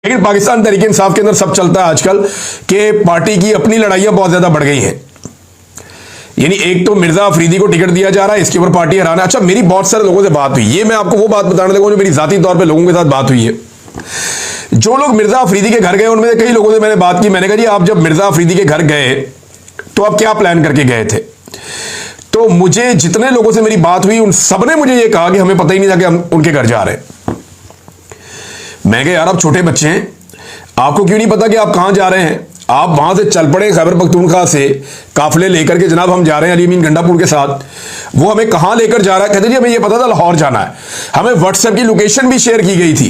लेकिन पाकिस्तान तहरीक इंसाफ के अंदर सब चलता है आजकल कि पार्टी की अपनी लड़ाइयां बहुत ज्यादा बढ़ गई हैं। यानी एक तो मिर्जा अफरीदी को टिकट दिया जा रहा है, इसके ऊपर पार्टी हराना। अच्छा, मेरी बहुत सारे लोगों से बात हुई, ये मैं आपको वो बात बताने लगा जो मेरी जाती तौर पे लोगों के साथ बात हुई है। जो लोग मिर्जा अफरीदी के घर गए उनमें से कई लोगों से मैंने बात की। मैंने कहा जी आप जब मिर्जा अफरीदी के घर गए तो आप क्या प्लान करके गए थे? तो मुझे जितने लोगों से मेरी बात हुई उन सबने मुझे ये कहा कि हमें पता ही नहीं था कि हम उनके घर जा रहे हैं। मैं कहा यार आप छोटे बच्चे हैं, आपको क्यों नहीं पता कि आप कहां जा रहे हैं? आप वहां से चल पड़े खैबर पख्तूनख्वा से काफिले लेकर के, जनाब हम जा रहे हैं अली अमीन गंडापुर के साथ। वो हमें कहां लेकर जा रहा है? कहते जी हमें ये पता था लाहौर जाना है। हमें व्हाट्सएप की लोकेशन भी शेयर की गई थी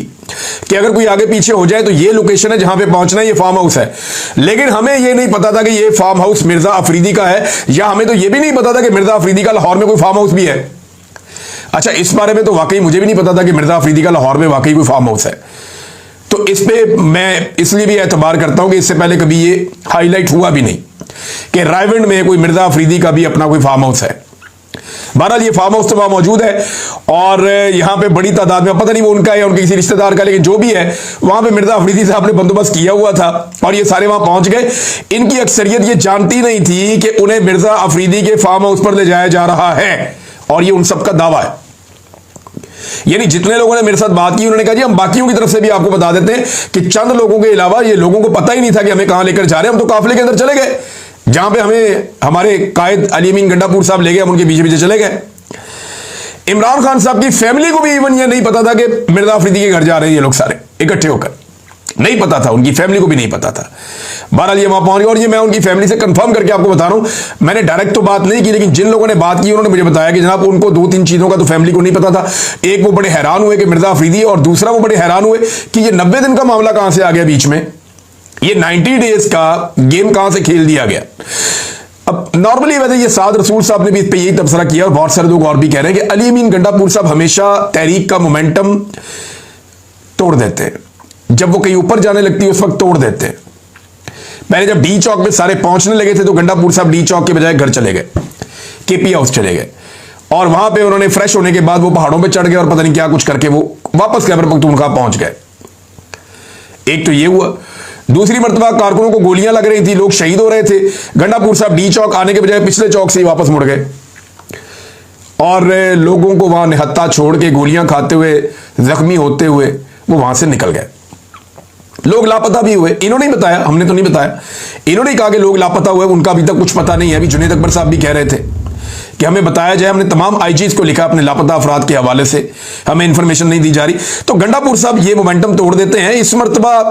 कि अगर कोई आगे पीछे हो जाए तो ये लोकेशन है जहां पे पहुंचना है, ये फार्म हाउस है। लेकिन हमें ये नहीं पता था कि ये फार्म हाउस मिर्जा अफरीदी का है, या हमें तो ये भी नहीं पता था कि मिर्जा अफरीदी का लाहौर में कोई फार्म हाउस भी है। अच्छा, इस बारे में तो वाकई मुझे भी नहीं पता था कि मिर्जा अफरीदी का लाहौर में वाकई कोई फार्म हाउस है। तो इस पे मैं इसलिए भी एतबार करता हूं कि इससे पहले कभी ये हाईलाइट हुआ भी नहीं कि रायविंड में कोई मिर्जा अफरीदी का भी अपना कोई फार्म हाउस है। बहरहाल ये फार्म हाउस तो वहां मौजूद है और यहां पे बड़ी तादाद में, पता नहीं वो उनका है या उनके किसी रिश्तेदार का, लेकिन जो भी है वहां पे मिर्जा अफरीदी साहब ने बंदोबस्त किया हुआ था और ये सारे वहां पहुंच गए। इनकी अक्सरियत ये जानती नहीं थी कि उन्हें मिर्जा अफरीदी के फार्म हाउस पर ले जाया जा रहा है, और ये उन सबका दावा है। यानी जितने लोगों ने मेरे साथ बात की उन्होंने कहा जी हम बाकियों की तरफ से भी आपको बता देते हैं कि चंद लोगों के अलावा ये लोगों को पता ही नहीं था कि हमें कहां लेकर जा रहे हैं। हम तो काफिले के अंदर चले गए, जहां पे हमें हमारे कायद अली अमीन गंडापुर साहब ले गए, हम उनके पीछे पीछे चले गए। इमरान खान साहब की फैमिली को भी इवन ये नहीं पता था कि मिर्जा अफरीदी के घर जा रहे हैं ये लोग सारे इकट्ठे होकर, नहीं पता था, उनकी फैमिली को भी नहीं पता था। बहरहाल ये वहां पहुंच गए और ये मैं उनकी फैमिली से कंफर्म करके आपको बता रहा हूं। मैंने डायरेक्ट तो बात नहीं की, लेकिन जिन लोगों ने बात की उन्होंने मुझे बताया कि जनाब उनको दो तीन चीजों का तो फैमिली को नहीं पता था। एक, वो बड़े हैरान हुए कि मिर्जा अफरीदी, और दूसरा वो बड़े हैरान हुए कि ये 90 दिन का मामला कहां से आ गया बीच में, ये 90 डेज का गेम कहां से खेल दिया गया। अब नॉर्मली वैसे ये साद रसूल साहब ने भी इस पर यही तबसरा किया और बहुत सारे लोग और भी कह रहे हैं कि अली अमीन गंडापुर साहब हमेशा तहरीक का मोमेंटम तोड़ देते हैं, जब वो कहीं ऊपर जाने लगती है उस वक्त तोड़ देते हैं। पहले जब डी चौक में सारे पहुंचने लगे थे तो गंडापुर साहब डी चौक के बजाय घर चले गए, केपी हाउस चले गए, और वहां पे उन्होंने फ्रेश होने के बाद वो पहाड़ों पे चढ़ गए और पता नहीं क्या कुछ करके वो वापस खैबर पख्तूनख्वा पहुंच गए। एक तो ये हुआ। दूसरी मरतबा कारकुनों को गोलियां लग रही थी, लोग शहीद हो रहे थे, गंडापुर साहब डी चौक आने के बजाय पिछले चौक से ही वापस मुड़ गए और लोगों को वहां निहत्था छोड़ के गोलियां खाते हुए, जख्मी होते हुए वो वहां से निकल गए। लोग लापता भी हुए, इन्होंने बताया, हमने तो नहीं बताया। इन्होंने कहा कि लोग लापता हुए, उनका अभी तक कुछ पता नहीं है। अभी जुनैद अकबर साहब भी कह रहे थे कि हमें बताया जाए, हमने तमाम आईजीज को लिखा अपने लापता अफराद के हवाले से, हमें इंफॉर्मेशन नहीं दी जा रही। तो गंडापुर साहब ये मोमेंटम तोड़ देते हैं इस मरतबा।